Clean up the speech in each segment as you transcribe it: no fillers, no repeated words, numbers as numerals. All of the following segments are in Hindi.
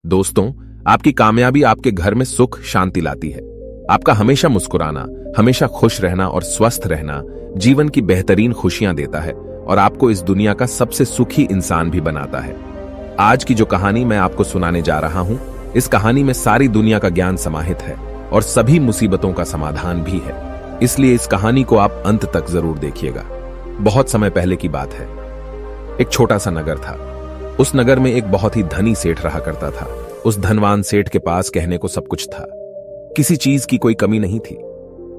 दोस्तों, आपकी कामयाबी आपके घर में सुख शांति लाती है। आपका हमेशा मुस्कुराना, हमेशा खुश रहना और स्वस्थ रहना जीवन की बेहतरीन खुशियां देता है और आपको इस दुनिया का सबसे सुखी इंसान भी बनाता है। आज की जो कहानी मैं आपको सुनाने जा रहा हूं, इस कहानी में सारी दुनिया का ज्ञान समाहित है और सभी मुसीबतों का समाधान भी है। इसलिए इस कहानी को आप अंत तक जरूर देखिएगा। बहुत समय पहले की बात है। एक छोटा सा नगर था। उस नगर में एक बहुत ही धनी सेठ रहा करता था। उस धनवान सेठ के पास कहने को सब कुछ था, किसी चीज की कोई कमी नहीं थी।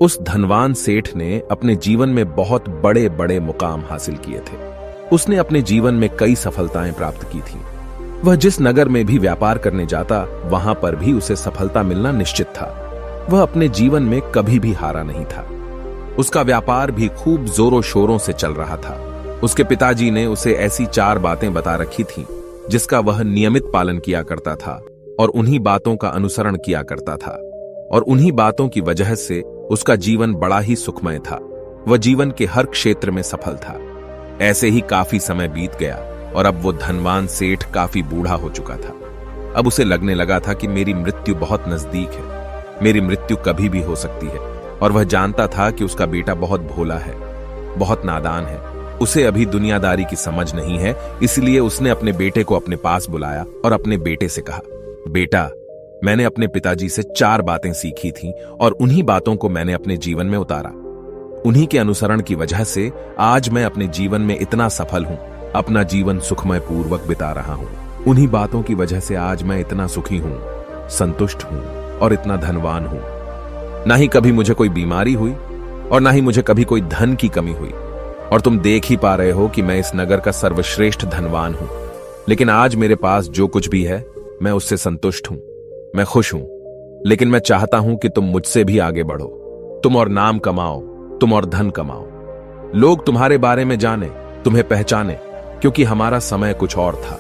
उस धनवान सेठ ने अपने जीवन में बहुत बड़े बड़े मुकाम हासिल किए थे। उसने अपने जीवन में कई सफलताएं प्राप्त की थी। वह जिस नगर में भी व्यापार करने जाता, वहां पर भी उसे सफलता मिलना निश्चित था। वह अपने जीवन में कभी भी हारा नहीं था। उसका व्यापार भी खूब जोरों शोरों से चल रहा था। उसके पिताजी ने उसे ऐसी 4 बातें बता रखी थीं, जिसका वह नियमित पालन किया करता था और उन्हीं बातों का अनुसरण किया करता था। और उन्हीं बातों की वजह से उसका जीवन बड़ा ही सुखमय था। वह जीवन के हर क्षेत्र में सफल था। ऐसे ही काफी समय बीत गया और अब वो धनवान सेठ काफी बूढ़ा हो चुका था। अब उसे लगने लगा था कि मेरी मृत्यु बहुत नजदीक है, मेरी मृत्यु कभी भी हो सकती है। और वह जानता था कि उसका बेटा बहुत भोला है, बहुत नादान है, उसे अभी दुनियादारी की समझ नहीं है। इसलिए उसने अपने बेटे को अपने पास बुलाया और अपने बेटे से कहा, बेटा, मैंने अपने पिताजी से 4 बातें सीखी थीं और उन्हीं बातों को मैंने अपने जीवन में उतारा। उन्हीं के अनुसरण की वजह से आज मैं अपने जीवन में इतना सफल हूं, अपना जीवन सुखमय पूर्वक बिता रहा हूं। उन्हीं बातों की वजह से आज मैं इतना सुखी हूं, संतुष्ट हूं और इतना धनवान हूं। ना ही कभी मुझे कोई बीमारी हुई और ना ही मुझे कभी कोई धन की कमी हुई। और तुम देख ही पा रहे हो कि मैं इस नगर का सर्वश्रेष्ठ धनवान हूं। लेकिन आज मेरे पास जो कुछ भी है, मैं उससे संतुष्ट हूं, मैं खुश हूं। लेकिन मैं चाहता हूं कि तुम मुझसे भी आगे बढ़ो। तुम और नाम कमाओ, तुम और धन कमाओ, लोग तुम्हारे बारे में जाने, तुम्हें पहचाने, क्योंकि हमारा समय कुछ और था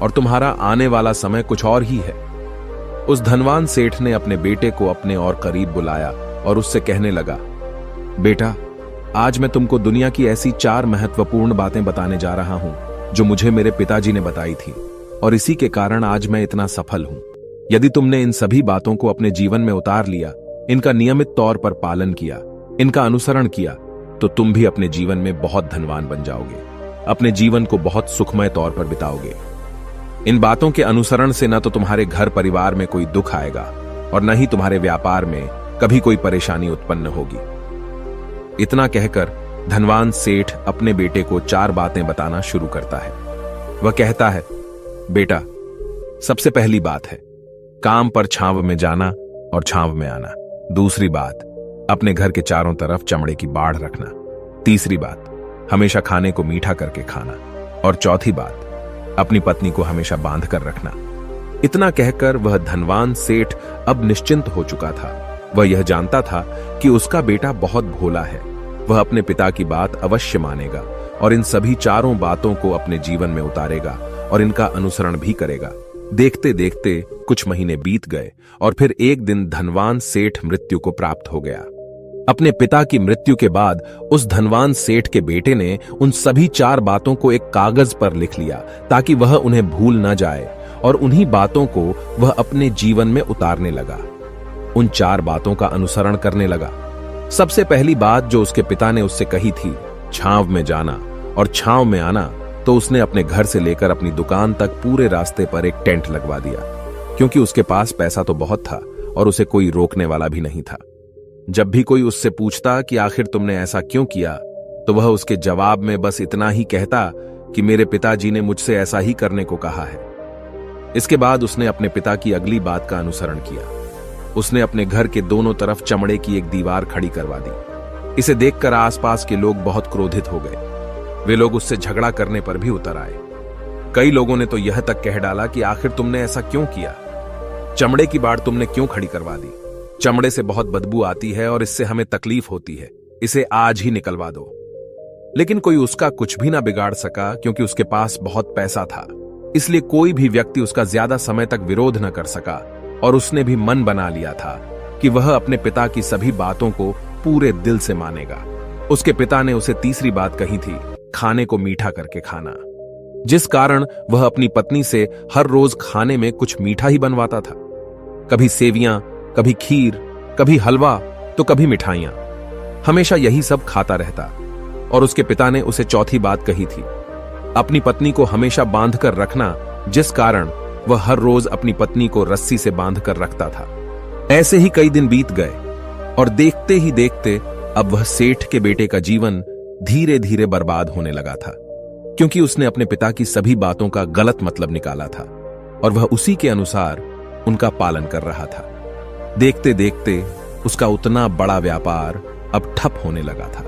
और तुम्हारा आने वाला समय कुछ और ही है। उस धनवान सेठ ने अपने बेटे को अपने और करीब बुलाया और उससे कहने लगा, बेटा, आज मैं तुमको दुनिया की ऐसी 4 महत्वपूर्ण बातें बताने जा रहा हूं जो मुझे मेरे पिताजी ने बताई थी और इसी के कारण आज मैं इतना सफल हूं। यदि तुमने इन सभी बातों को अपने जीवन में उतार लिया, इनका नियमित तौर पर पालन किया, इनका अनुसरण किया, तो तुम भी अपने जीवन में बहुत धनवान बन जाओगे, अपने जीवन को बहुत सुखमय तौर पर बिताओगे। इन बातों के अनुसरण से न तो तुम्हारे घर परिवार में कोई दुख आएगा और न ही तुम्हारे व्यापार में कभी कोई परेशानी उत्पन्न होगी। इतना कहकर धनवान सेठ अपने बेटे को 4 बातें बताना शुरू करता है। वह कहता है, बेटा, सबसे पहली बात है काम पर छांव में जाना और छांव में आना। दूसरी बात, अपने घर के चारों तरफ चमड़े की बाड़ रखना। तीसरी बात, हमेशा खाने को मीठा करके खाना। और चौथी बात, अपनी पत्नी को हमेशा बांध कर रखना। इतना कहकर वह धनवान सेठ अब निश्चिंत हो चुका था। वह यह जानता था कि उसका बेटा बहुत भोला है। वह अपने पिता की बात अवश्य मानेगा और इन सभी 4 बातों को अपने जीवन में उतारेगा और इनका अनुसरण भी करेगा। देखते देखते कुछ महीने बीत गए और फिर एक दिन धनवान सेठ मृत्यु को प्राप्त हो गया। अपने पिता की मृत्यु के बाद उस धनवान सेठ के बेटे ने उन सभी 4 बातों को एक कागज पर लिख लिया ताकि वह उन्हें भूल न जाए और उन्हीं बातों को वह अपने जीवन में उतारने लगा। उन 4 बातों का अनुसरण करने लगा। सबसे पहली बात जो उसके पिता ने उससे कही थी, छांव में जाना और छांव में आना, तो उसने अपने घर से लेकर अपनी दुकान तक पूरे रास्ते पर एक टेंट लगवा दिया, क्योंकि उसके पास पैसा तो बहुत था और उसे कोई रोकने वाला भी नहीं था। जब भी कोई उससे पूछता कि आखिर तुमने ऐसा क्यों किया, तो वह उसके जवाब में बस इतना ही कहता कि मेरे पिताजी ने मुझसे ऐसा ही करने को कहा है। इसके बाद उसने अपने पिता की अगली बात का अनुसरण किया। उसने अपने घर के दोनों तरफ चमड़े की एक दीवार खड़ी करवा दी। इसे देखकर आसपास के लोग बहुत क्रोधित हो गए। वे लोग उससे झगड़ा करने पर भी उतर आए। कई लोगों ने तो यह तक कह डाला कि आखिर तुमने ऐसा क्यों किया, चमड़े की बाड़ तुमने क्यों खड़ी करवा दी, चमड़े से बहुत बदबू आती है और इससे हमें तकलीफ होती है, इसे आज ही निकलवा दो। लेकिन कोई उसका कुछ भी ना बिगाड़ सका, क्योंकि उसके पास बहुत पैसा था। इसलिए कोई भी व्यक्ति उसका ज्यादा समय तक विरोध न कर सका और उसने भी मन बना लिया था कि वह अपने पिता की सभी बातों को पूरे दिल से मानेगा। उसके पिता ने उसे तीसरी बात कही थी, खाने को मीठा करके खाना। जिस कारण वह अपनी पत्नी से हर रोज खाने में कुछ मीठा ही बनवाता था। कभी सेवियां, कभी खीर, कभी हलवा तो कभी मिठाइयां। हमेशा यही सब खाता रहता। और उसके पिता ने उसे चौथी बात कही थी, अपनी पत्नी को हमेशा बांध कर रखना, जिस कारण वह हर रोज अपनी पत्नी को रस्सी से बांध कर रखता था। ऐसे ही कई दिन बीत गए और देखते ही देखते अब वह सेठ के बेटे का जीवन धीरे धीरे बर्बाद होने लगा था, क्योंकि उसने अपने पिता की सभी बातों का गलत मतलब निकाला था और वह उसी के अनुसार उनका पालन कर रहा था। देखते देखते उसका उतना बड़ा व्यापार अब ठप होने लगा था।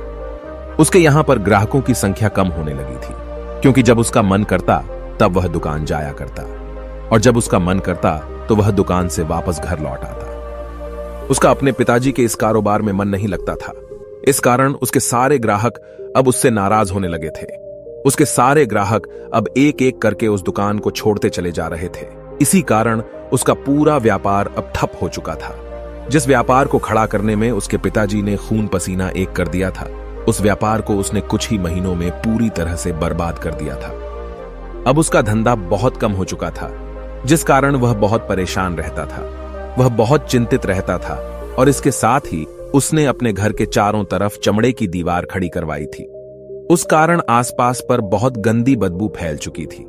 उसके यहां पर ग्राहकों की संख्या कम होने लगी थी, क्योंकि जब उसका मन करता तब वह दुकान जाया करता और जब उसका मन करता तो वह दुकान से वापस घर लौट आता। उसका अपने पिताजी के इस कारोबार में मन नहीं लगता था। इस कारण उसके सारे ग्राहक अब उससे नाराज होने लगे थे। उसके सारे ग्राहक अब एक एक करके उस दुकान को छोड़ते चले जा रहे थे। इसी कारण उसका पूरा व्यापार अब ठप हो चुका था। जिस व्यापार को खड़ा करने में उसके पिताजी ने खून पसीना एक कर दिया था, उस व्यापार को उसने कुछ ही महीनों में पूरी तरह से बर्बाद कर दिया था। अब उसका धंधा बहुत कम हो चुका था, जिस कारण वह बहुत परेशान रहता था। वह बहुत चिंतित रहता था और इसके साथ ही उसने अपने घर के चारों तरफ चमड़े की दीवार खड़ी करवाई थी। उस कारण आसपास पर बहुत गंदी बदबू फैल चुकी थी।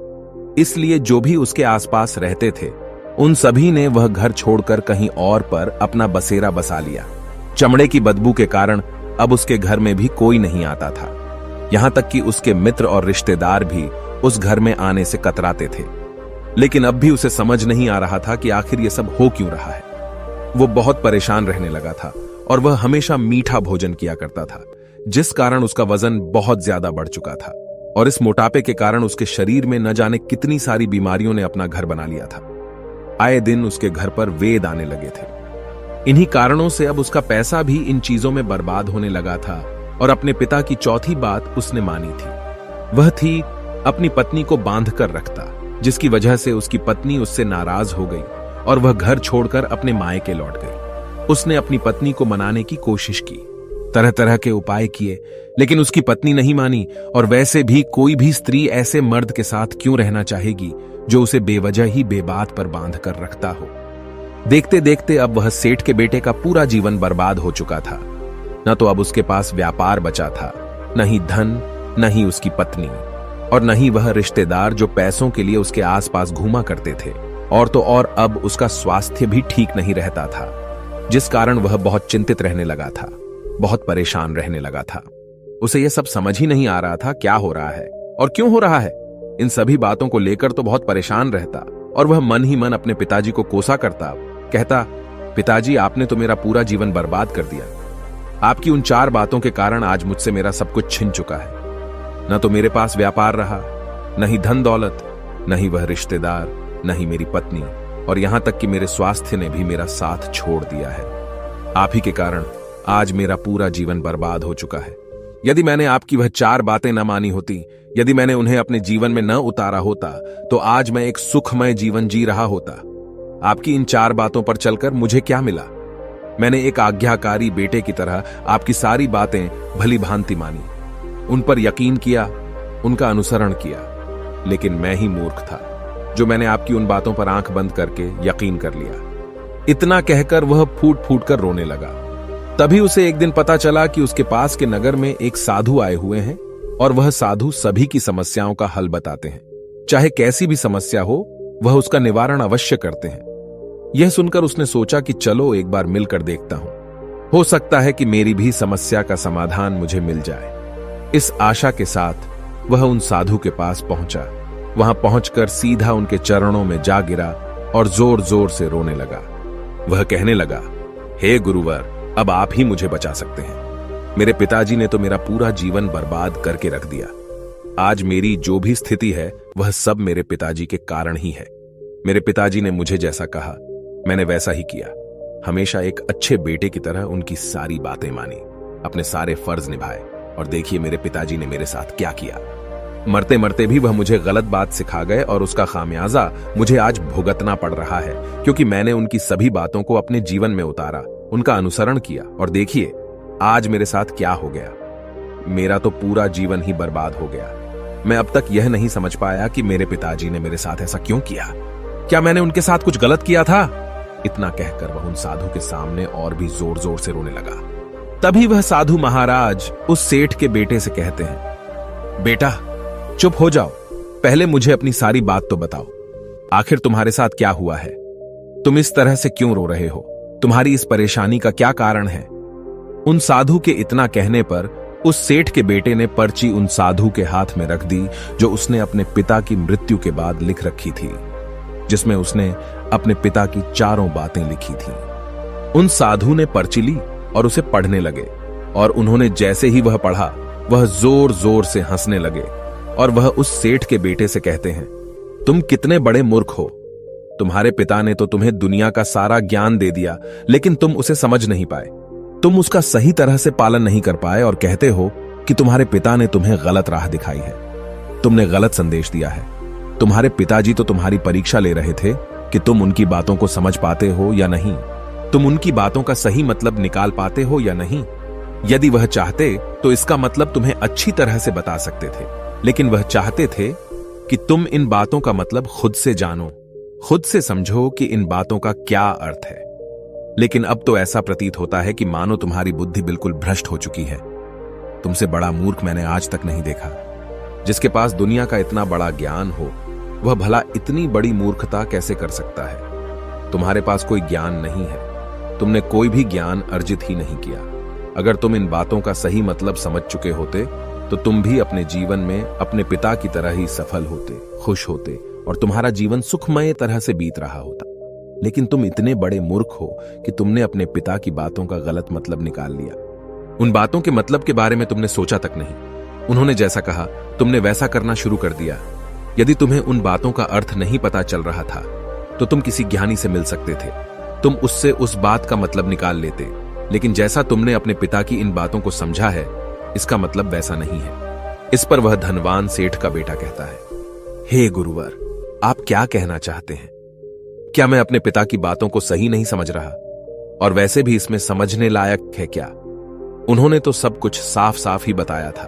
इसलिए जो भी उसके आसपास रहते थे उन सभी ने वह घर छोड़कर कहीं और पर अपना बसेरा बसा लिया। चमड़े की बदबू के कारण अब उसके घर में भी कोई नहीं आता था। यहां तक कि उसके मित्र और रिश्तेदार भी उस घर में आने से कतराते थे। लेकिन अब भी उसे समझ नहीं आ रहा था कि आखिर ये सब हो क्यों रहा है। वो बहुत परेशान रहने लगा था और वह हमेशा मीठा भोजन किया करता था, जिस कारण उसका वजन बहुत ज्यादा बढ़ चुका था और इस मोटापे के कारण उसके शरीर में न जाने कितनी सारी बीमारियों ने अपना घर बना लिया था। आए दिन उसके घर पर वेद आने लगे थे। इन्हीं कारणों से अब उसका पैसा भी इन चीजों में बर्बाद होने लगा था और अपने पिता की चौथी बात उसने मानी थी। वह थी अपनी पत्नी को बांध कर रखता, जिसकी वजह से उसकी पत्नी उससे नाराज हो गई और वह घर छोड़कर अपने मायके लौट गई। उसने अपनी पत्नी को मनाने की कोशिश की, तरह तरह के उपाय किए, लेकिन उसकी पत्नी नहीं मानी। और वैसे भी कोई भी स्त्री ऐसे मर्द के साथ क्यों रहना चाहेगी जो उसे बेवजह ही बेबात पर बांध कर रखता हो। देखते देखते अब वह सेठ के बेटे का पूरा जीवन बर्बाद हो चुका था। न तो अब उसके पास व्यापार बचा था, न ही धन, न ही उसकी पत्नी, और न ही वह रिश्तेदार जो पैसों के लिए उसके आसपास घूमा करते थे। और तो और अब उसका स्वास्थ्य भी ठीक नहीं रहता था, जिस कारण वह बहुत चिंतित रहने लगा था, बहुत परेशान रहने लगा था। उसे यह सब समझ ही नहीं आ रहा था क्या हो रहा है और क्यों हो रहा है। इन सभी बातों को लेकर तो बहुत परेशान रहता और वह मन ही मन अपने पिताजी को कोसा करता, कहता, पिताजी आपने तो मेरा पूरा जीवन बर्बाद कर दिया। आपकी उन 4 बातों के कारण आज मुझसे मेरा सब कुछ छिन चुका है। न तो मेरे पास व्यापार रहा, न ही धन दौलत, न ही वह रिश्तेदार, न ही मेरी पत्नी, और यहां तक कि मेरे स्वास्थ्य ने भी मेरा साथ छोड़ दिया है। आप ही के कारण आज मेरा पूरा जीवन बर्बाद हो चुका है। यदि मैंने आपकी वह 4 बातें न मानी होती, यदि मैंने उन्हें अपने जीवन में न उतारा होता, तो आज मैं एक सुखमय जीवन जी रहा होता। आपकी इन 4 बातों पर चलकर मुझे क्या मिला? मैंने एक आज्ञाकारी बेटे की तरह आपकी सारी बातें भली भांति मानी, उन पर यकीन किया, उनका अनुसरण किया। लेकिन मैं ही मूर्ख था जो मैंने आपकी उन बातों पर आंख बंद करके यकीन कर लिया। इतना कहकर वह फूट फूट कर रोने लगा। तभी उसे एक दिन पता चला कि उसके पास के नगर में एक साधु आए हुए हैं और वह साधु सभी की समस्याओं का हल बताते हैं। चाहे कैसी भी समस्या हो, वह उसका निवारण अवश्य करते हैं। यह सुनकर उसने सोचा कि चलो एक बार मिलकर देखता हूं, हो सकता है कि मेरी भी समस्या का समाधान मुझे मिल जाए। इस आशा के साथ वह उन साधु के पास पहुंचा। वहां पहुंचकर सीधा उनके चरणों में जा गिरा और जोर जोर से रोने लगा। वह कहने लगा, हे गुरुवर, अब आप ही मुझे बचा सकते हैं। मेरे पिताजी ने तो मेरा पूरा जीवन बर्बाद करके रख दिया। आज मेरी जो भी स्थिति है वह सब मेरे पिताजी के कारण ही है। मेरे पिताजी ने मुझे जैसा कहा मैंने वैसा ही किया। हमेशा एक अच्छे बेटे की तरह उनकी सारी बातें मानी, अपने सारे फर्ज निभाए, और देखिए मेरे पिताजी ने मेरे साथ क्या किया। मरते मरते भी वह मुझे गलत बात सिखा गए और उसका खामियाजा मुझे आज भुगतना पड़ रहा है, क्योंकि मैंने उनकी सभी बातों को अपने जीवन में उतारा, उनका अनुसरण किया, और देखिए आज मेरे साथ क्या हो गया। मेरा तो पूरा जीवन ही बर्बाद हो गया। मैं अब तक यह नहीं समझ पाया कि मेरे पिताजी ने मेरे साथ ऐसा क्यों किया। क्या मैंने उनके साथ कुछ गलत किया था? इतना कहकर वह उन साधु के सामने और भी जोर जोर से रोने लगा। तभी वह साधु महाराज उस सेठ के बेटे से कहते हैं, बेटा चुप हो जाओ, पहले मुझे अपनी सारी बात तो बताओ। आखिर तुम्हारे साथ क्या हुआ है? तुम इस तरह से क्यों रो रहे हो? तुम्हारी इस परेशानी का क्या कारण है? उन साधु के इतना कहने पर उस सेठ के बेटे ने पर्ची उन साधु के हाथ में रख दी, जो उसने अपने पिता की मृत्यु के बाद लिख रखी थी, जिसमें उसने अपने पिता की चारों बातें लिखी थी। उन साधु ने पर्ची ली और उसे पढ़ने लगे, और उन्होंने जैसे ही वह पढ़ा, वह जोर जोर से हंसने लगे, और वह उस सेठ के बेटे से कहते हैं, तुम कितने बड़े मूर्ख हो। तुम्हारे पिता ने तो तुम्हें दुनिया का सारा ज्ञान दे दिया, लेकिन तुम उसे समझ नहीं पाए। तुम उसका सही तरह से पालन नहीं कर पाए और कहते हो कि तुम्हारे पिता ने तुम्हें गलत राह दिखाई है, तुमने गलत संदेश दिया है। तुम्हारे पिताजी तो तुम्हारी परीक्षा ले रहे थे कि तुम उनकी बातों को समझ पाते हो या नहीं, तुम उनकी बातों का सही मतलब निकाल पाते हो या नहीं। यदि वह चाहते तो इसका मतलब तुम्हें अच्छी तरह से बता सकते थे, लेकिन वह चाहते थे कि तुम इन बातों का मतलब खुद से जानो, खुद से समझो कि इन बातों का क्या अर्थ है। लेकिन अब तो ऐसा प्रतीत होता है कि मानो तुम्हारी बुद्धि बिल्कुल भ्रष्ट हो चुकी है। तुमसे बड़ा मूर्ख मैंने आज तक नहीं देखा। जिसके पास दुनिया का इतना बड़ा ज्ञान हो, वह भला इतनी बड़ी मूर्खता कैसे कर सकता है? तुम्हारे पास कोई ज्ञान नहीं है, तुमने कोई भी ज्ञान अर्जित ही नहीं किया। अगर तुम इन बातों का सही मतलब समझ चुके होते तो तुम भी अपने जीवन में अपने पिता की तरह ही सफल होते, खुश होते, और तुम्हारा जीवन सुखमय तरह से बीत रहा होता। लेकिन तुम इतने बड़े मूर्ख हो कि तुमने अपने पिता की बातों का गलत मतलब निकाल लिया। उन बातों के मतलब के बारे में तुमने सोचा तक नहीं। उन्होंने जैसा कहा तुमने वैसा करना शुरू कर दिया। यदि तुम्हें उन बातों का अर्थ नहीं पता चल रहा था तो तुम किसी ज्ञानी से मिल सकते थे, तुम उससे उस बात का मतलब निकाल लेते। लेकिन जैसा तुमने अपने पिता की इन बातों को समझा है, इसका मतलब वैसा नहीं है। इस पर वह धनवान सेठ का बेटा कहता है, हे गुरुवर, आप क्या कहना चाहते हैं? क्या मैं अपने पिता की बातों को सही नहीं समझ रहा? और वैसे भी इसमें समझने लायक है क्या? उन्होंने तो सब कुछ साफ साफ ही बताया था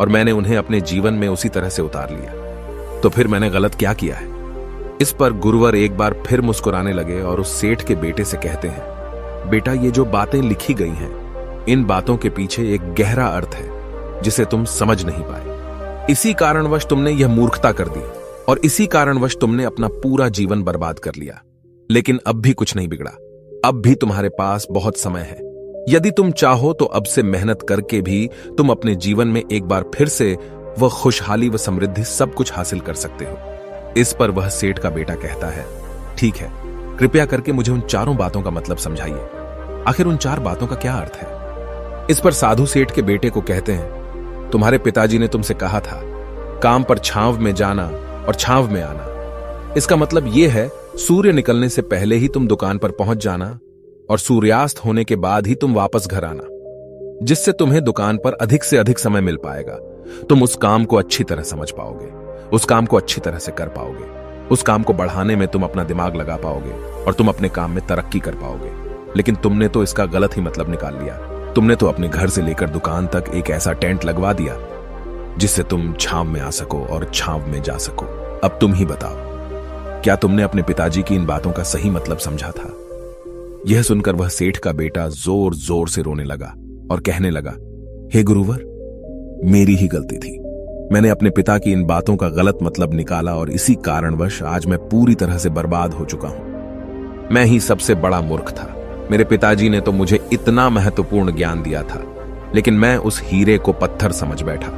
और मैंने उन्हें अपने जीवन में उसी तरह से उतार लिया। तो फिर मैंने गलत क्या किया है? इस पर गुरुवर एक बार फिर मुस्कुराने लगे और उस सेठ के बेटे से कहते हैं, बेटा, ये जो बातें लिखी गई हैं, इन बातों के पीछे एक गहरा अर्थ है जिसे तुम समझ नहीं पाए। इसी कारणवश तुमने यह मूर्खता कर दी और इसी कारणवश तुमने अपना पूरा जीवन बर्बाद कर लिया। लेकिन अब भी कुछ नहीं बिगड़ा, अब भी तुम्हारे पास बहुत समय है। यदि तुम चाहो तो अब से मेहनत करके भी तुम अपने जीवन में एक बार फिर से वह खुशहाली व समृद्धि सब कुछ हासिल कर सकते हो। इस पर वह सेठ का बेटा कहता है, ठीक है, कृपया करके मुझे उन चारों बातों का मतलब समझाइए। आखिर उन चार बातों का क्या अर्थ है? इस पर साधु सेठ के बेटे को कहते हैं, तुम्हारे पिताजी ने तुमसे कहा था काम पर छांव में जाना और छांव में आना। इसका मतलब यह है सूर्य निकलने से पहले ही तुम दुकान पर पहुंच जाना और सूर्यास्त होने के बाद ही तुम वापस घर आना, जिससे तुम्हें दुकान पर अधिक से अधिक समय मिल पाएगा। तुम उस काम को अच्छी तरह समझ पाओगे, उस काम को अच्छी तरह से कर पाओगे, उस काम को बढ़ाने में तुम अपना दिमाग लगा पाओगे और तुम अपने काम में तरक्की कर पाओगे। लेकिन तुमने तो इसका गलत ही मतलब निकाल लिया। तुमने तो अपने घर से लेकर दुकान तक एक ऐसा टेंट लगवा दिया जिससे तुम छांव में आ सको और छांव में जा सको। अब तुम ही बताओ, क्या तुमने अपने पिताजी की इन बातों का सही मतलब समझा था? यह सुनकर वह सेठ का बेटा जोर जोर से रोने लगा और कहने लगा, हे गुरुवर, मेरी ही गलती थी। मैंने अपने पिता की इन बातों का गलत मतलब निकाला और इसी कारणवश आज मैं पूरी तरह से बर्बाद हो चुका हूं। मैं ही सबसे बड़ा मूर्ख था। मेरे पिताजी ने तो मुझे इतना महत्वपूर्ण ज्ञान दिया था, लेकिन मैं उस हीरे को पत्थर समझ बैठा।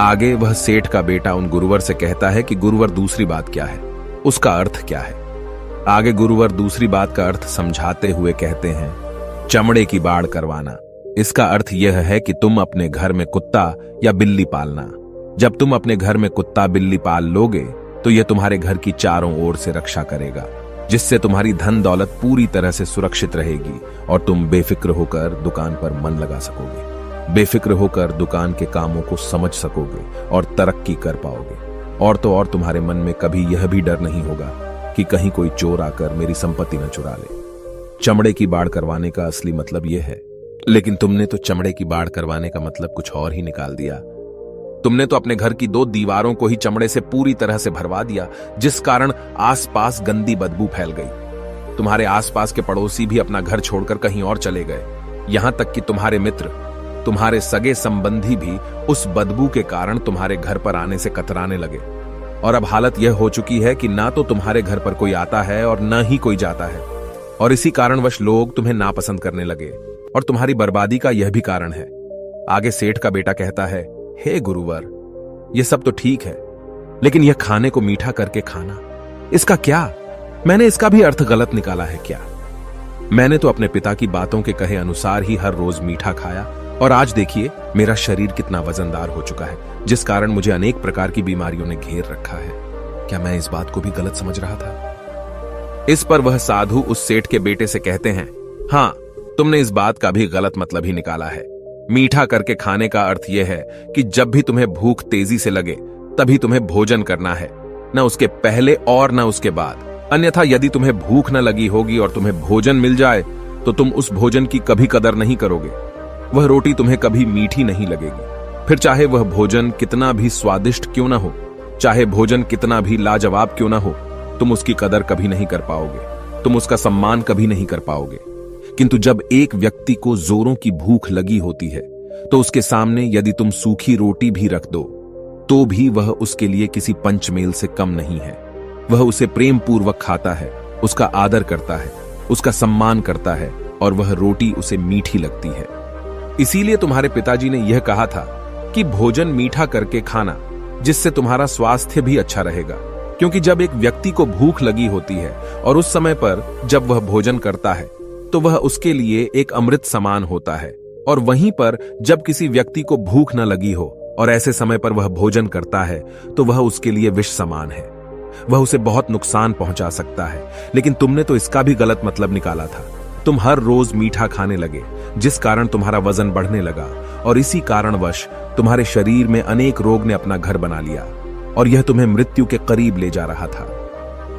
आगे वह सेठ का बेटा उन गुरुवर से कहता है कि गुरुवर, दूसरी बात क्या है, उसका अर्थ क्या है? आगे गुरुवर दूसरी बात का अर्थ समझाते हुए कहते हैं, चमड़े की बाड़ करवाना। इसका अर्थ यह है कि तुम अपने घर में कुत्ता या बिल्ली पालना। जब तुम अपने घर में कुत्ता बिल्ली पाल लोगे तो यह तुम्हारे घर की चारों ओर से रक्षा करेगा, जिससे तुम्हारी धन दौलत पूरी तरह से सुरक्षित रहेगी और तुम बेफिक्र होकर दुकान पर मन लगा सकोगे, बेफिक्र होकर दुकान के कामों को समझ सकोगे और तरक्की कर पाओगे। और तो और तुम्हारे मन में कभी यह भी डर नहीं होगा कि कहीं कोई चोर आकर मेरी संपत्ति न चुरा ले। चमड़े की बाड़ करवाने का असली मतलब यह है, लेकिन तुमने तो चमड़े की बाड़ करवाने का मतलब कुछ और ही निकाल दिया। तुमने तो अपने घर की 2 दीवारों को ही चमड़े से पूरी तरह से भरवा दिया, जिस कारण आसपास गंदी बदबू फैल गई। तुम्हारे आसपास के पड़ोसी भी अपना घर छोड़कर कहीं और चले गए। यहां तक कि तुम्हारे मित्र, तुम्हारे सगे संबंधी भी उस बदबू के कारण तुम्हारे घर पर आने से कतराने लगे। और अब हालत यह हो चुकी है कि ना तो तुम्हारे घर पर कोई आता है और न ही कोई जाता है। और इसी कारणवश लोग तुम्हें नापसंद करने लगे। और तुम्हारी बर्बादी का यह भी कारण है। आगे सेठ का बेटा कहता है, हे गुरुवर, यह सब तो ठीक है, लेकिन यह खाने को मीठा करके खाना, इसका क्या? मैंने इसका भी अर्थ गलत निकाला है क्या? मैंने तो अपने पिता की बातों के कहे अनुसार ही हर रोज मीठा खाया, और आज देखिए मेरा शरीर कितना वजनदार हो चुका है, जिस कारण मुझे अनेक प्रकार की बीमारियों ने घेर रखा है। क्या मैं इस बात को भी गलत समझ रहा था? इस पर वह साधु उस सेठ के बेटे से कहते हैं, हाँ, तुमने इस बात का भी गलत मतलब ही निकाला है। मीठा करके खाने का अर्थ यह है कि जब भी तुम्हें भूख तेजी से लगे तभी तुम्हें भोजन करना है, न उसके पहले और न उसके बाद। अन्यथा यदि तुम्हें भूख न लगी होगी और तुम्हें भोजन मिल जाए तो तुम उस भोजन की कभी कदर नहीं करोगे। वह रोटी तुम्हें कभी मीठी नहीं लगेगी। फिर चाहे वह भोजन कितना भी स्वादिष्ट क्यों ना हो, चाहे भोजन कितना भी लाजवाब क्यों ना हो, तुम उसकी कदर कभी नहीं कर पाओगे, तुम उसका सम्मान कभी नहीं कर पाओगे। किंतु जब एक व्यक्ति को जोरों की भूख लगी होती है तो उसके सामने यदि तुम सूखी रोटी भी रख दो तो भी वह उसके लिए किसी पंचमेल से कम नहीं है। वह उसे प्रेम पूर्वक खाता है, उसका आदर करता है, उसका सम्मान करता है, और वह रोटी उसे मीठी लगती है। इसीलिए तुम्हारे पिताजी ने यह कहा था कि भोजन मीठा करके खाना, जिससे तुम्हारा स्वास्थ्य भी अच्छा रहेगा। क्योंकि जब एक व्यक्ति को भूख लगी होती है और उस समय पर जब वह भोजन करता है तो वह उसके लिए एक अमृत समान होता है, और वहीं पर जब किसी व्यक्ति को भूख न लगी हो और ऐसे समय पर वह भोजन करता है तो वह उसके लिए विष समान है, वह उसे बहुत नुकसान पहुंचा सकता है। लेकिन तुमने तो इसका भी गलत मतलब निकाला था। तुम हर रोज मीठा खाने लगे, जिस कारण तुम्हारा वजन बढ़ने लगा, और इसी कारणवश तुम्हारे शरीर में अनेक रोग ने अपना घर बना लिया और यह तुम्हें मृत्यु के करीब ले जा रहा था।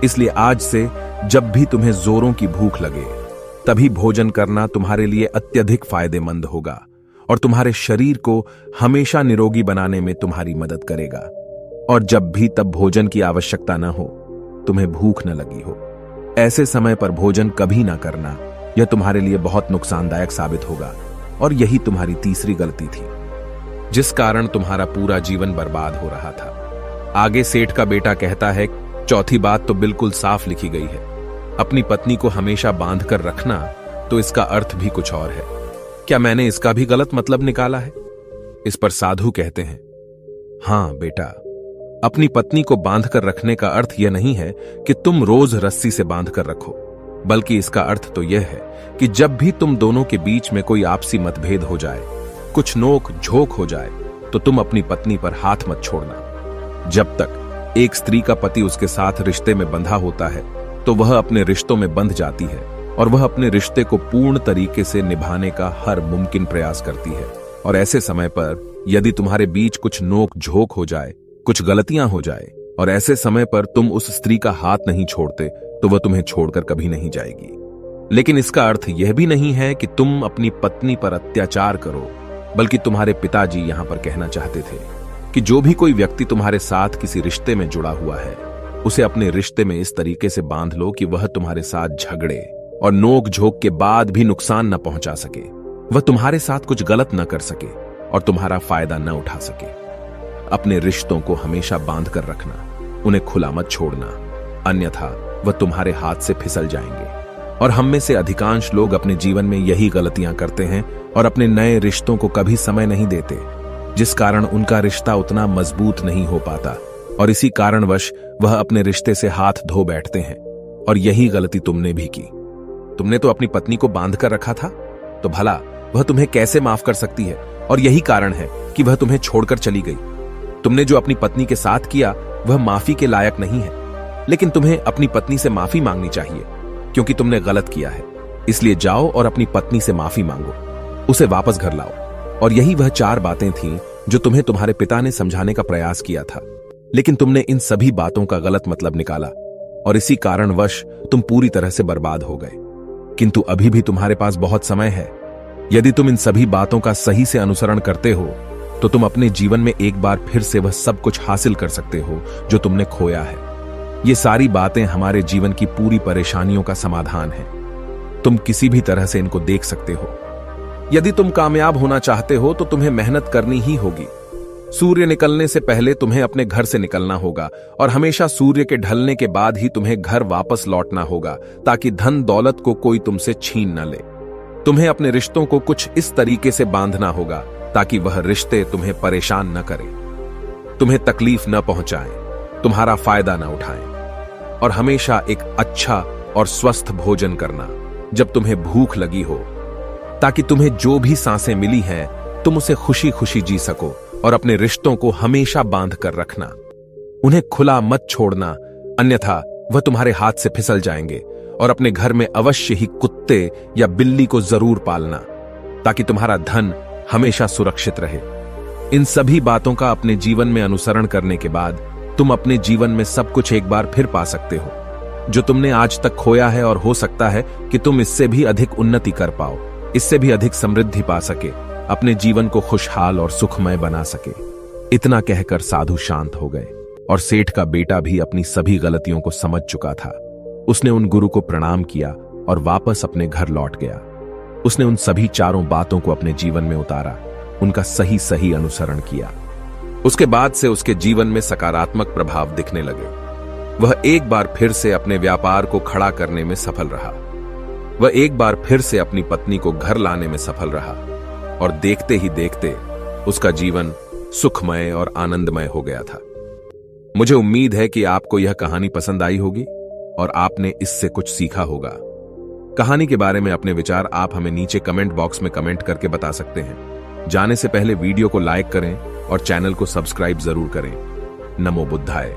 इसलिए आज से जब भी तुम्हें जोरों की भूख लगे तभी भोजन करना तुम्हारे लिए अत्यधिक फायदेमंद होगा और तुम्हारे शरीर को हमेशा निरोगी बनाने में तुम्हारी मदद करेगा। और जब भी तब भोजन की आवश्यकता न हो, तुम्हें भूख न लगी हो, ऐसे समय पर भोजन कभी ना करना। यह तुम्हारे लिए बहुत नुकसानदायक साबित होगा। और यही तुम्हारी तीसरी गलती थी, जिस कारण तुम्हारा पूरा जीवन बर्बाद हो रहा था। आगे सेठ का बेटा कहता है, चौथी बात तो बिल्कुल साफ लिखी गई है, अपनी पत्नी को हमेशा बांध कर रखना, तो इसका अर्थ भी कुछ और है। क्या मैंने इसका भी गलत मतलब निकाला है? इस पर साधु कहते हैं, हां बेटा, अपनी पत्नी को बांध कर रखने का अर्थ यह नहीं है कि तुम रोज रस्सी से बांध कर रखो, बल्कि इसका अर्थ तो यह है कि जब भी तुम दोनों के बीच में कोई आपसी मतभेद हो जाए, कुछ नोक झोंक हो जाए, तो तुम अपनी पत्नी पर हाथ मत छोड़ना। जब तक एक स्त्री का पति उसके साथ रिश्ते में बंधा होता है तो वह अपने रिश्तों में बंध जाती है और वह अपने रिश्ते को पूर्ण तरीके से निभाने का हर मुमकिन प्रयास करती है। और ऐसे समय पर यदि तुम्हारे बीच कुछ नोक झोंक हो जाए, कुछ गलतियां हो जाए, और ऐसे समय पर तुम उस स्त्री का हाथ नहीं छोड़ते, तो वह तुम्हें छोड़कर कभी नहीं जाएगी। लेकिन इसका अर्थ यह भी नहीं है कि तुम अपनी पत्नी पर अत्याचार करो, बल्कि तुम्हारे पिताजी यहां पर कहना चाहते थे कि जो भी कोई व्यक्ति तुम्हारे साथ किसी रिश्ते में जुड़ा हुआ है, उसे अपने रिश्ते में इस तरीके से बांध लो कि वह तुम्हारे साथ झगड़े और नोक झोंक के बाद भी नुकसान न पहुंचा सके, वह तुम्हारे साथ कुछ गलत न कर सके और तुम्हारा फायदा न उठा सके। अपने रिश्तों को हमेशा बांध कर रखना, उन्हें खुला मत छोड़ना, अन्यथा वह तुम्हारे हाथ से फिसल जाएंगे। और हम में से अधिकांश लोग अपने जीवन में यही गलतियां करते हैं और अपने नए रिश्तों को कभी समय नहीं देते, जिस कारण उनका रिश्ता उतना मजबूत नहीं हो पाता और इसी कारणवश वह अपने रिश्ते से हाथ धो बैठते हैं। और यही गलती तुमने भी की। तुमने तो अपनी पत्नी को बांध कर रखा था, तो भला वह तुम्हें कैसे माफ कर सकती है? और यही कारण है कि वह तुम्हें छोड़कर चली गई। तुमने जो अपनी पत्नी के साथ किया वह माफी के लायक नहीं है, लेकिन तुम्हें अपनी पत्नी से माफी मांगनी चाहिए क्योंकि तुमने गलत किया है। इसलिए जाओ और अपनी पत्नी से माफी मांगो, उसे वापस घर लाओ। और यही वह 4 बातें थीं जो तुम्हें तुम्हारे पिता ने समझाने का प्रयास किया था, लेकिन तुमने इन सभी बातों का गलत मतलब निकाला और इसी कारणवश तुम पूरी तरह से बर्बाद हो गए। किंतु अभी भी तुम्हारे पास बहुत समय है। यदि तुम इन सभी बातों का सही से अनुसरण करते हो तो तुम अपने जीवन में एक बार फिर से वह सब कुछ हासिल कर सकते हो जो तुमने खोया है। ये सारी बातें हमारे जीवन की पूरी परेशानियों का समाधान है। तुम किसी भी तरह से इनको देख सकते हो। यदि तुम कामयाब होना चाहते हो तो तुम्हें मेहनत करनी ही होगी। सूर्य निकलने से पहले तुम्हें अपने घर से निकलना होगा और हमेशा सूर्य के ढलने के बाद ही तुम्हें घर वापस लौटना होगा, ताकि धन दौलत को कोई तुमसे छीन न ले। तुम्हें अपने रिश्तों को कुछ इस तरीके से बांधना होगा ताकि वह रिश्ते तुम्हें परेशान न करें, तुम्हें तकलीफ न पहुंचाएं, तुम्हारा फायदा न उठाएं। और हमेशा एक अच्छा और स्वस्थ भोजन करना जब तुम्हें भूख लगी हो, ताकि तुम्हें जो भी सांसें मिली हैं तुम उसे खुशी खुशी जी सको। और अपने रिश्तों को हमेशा बांध कर रखना, उन्हें खुला मत छोड़ना, अन्यथा वह तुम्हारे हाथ से फिसल जाएंगे। और अपने घर में अवश्य ही कुत्ते या बिल्ली को जरूर पालना, ताकि तुम्हारा धन हमेशा सुरक्षित रहे। इन सभी बातों का अपने जीवन में अनुसरण करने के बाद तुम अपने जीवन में सब कुछ एक बार फिर पा सकते हो जो तुमने आज तक खोया है, और हो सकता है कि तुम इससे भी अधिक उन्नति कर पाओ, इससे भी अधिक समृद्धि पा सके, अपने जीवन को खुशहाल और सुखमय बना सके। इतना कहकर साधु शांत हो गए और सेठ का बेटा भी अपनी सभी गलतियों को समझ चुका था। उसने उन गुरु को प्रणाम किया और वापस अपने घर लौट गया। उसने उन सभी चारों बातों को अपने जीवन में उतारा, उनका सही सही अनुसरण किया। उसके बाद से उसके जीवन में सकारात्मक प्रभाव दिखने लगे। वह एक बार फिर से अपने व्यापार को खड़ा करने में सफल रहा। वह एक बार फिर से अपनी पत्नी को घर लाने में सफल रहा, और देखते ही देखते उसका जीवन सुखमय और आनंदमय हो गया था। मुझे उम्मीद है कि आपको यह कहानी पसंद आई होगी और आपने इससे कुछ सीखा होगा। कहानी के बारे में अपने विचार आप हमें नीचे कमेंट बॉक्स में कमेंट करके बता सकते हैं। जाने से पहले वीडियो को लाइक करें और चैनल को सब्सक्राइब जरूर करें। नमो बुद्धाय।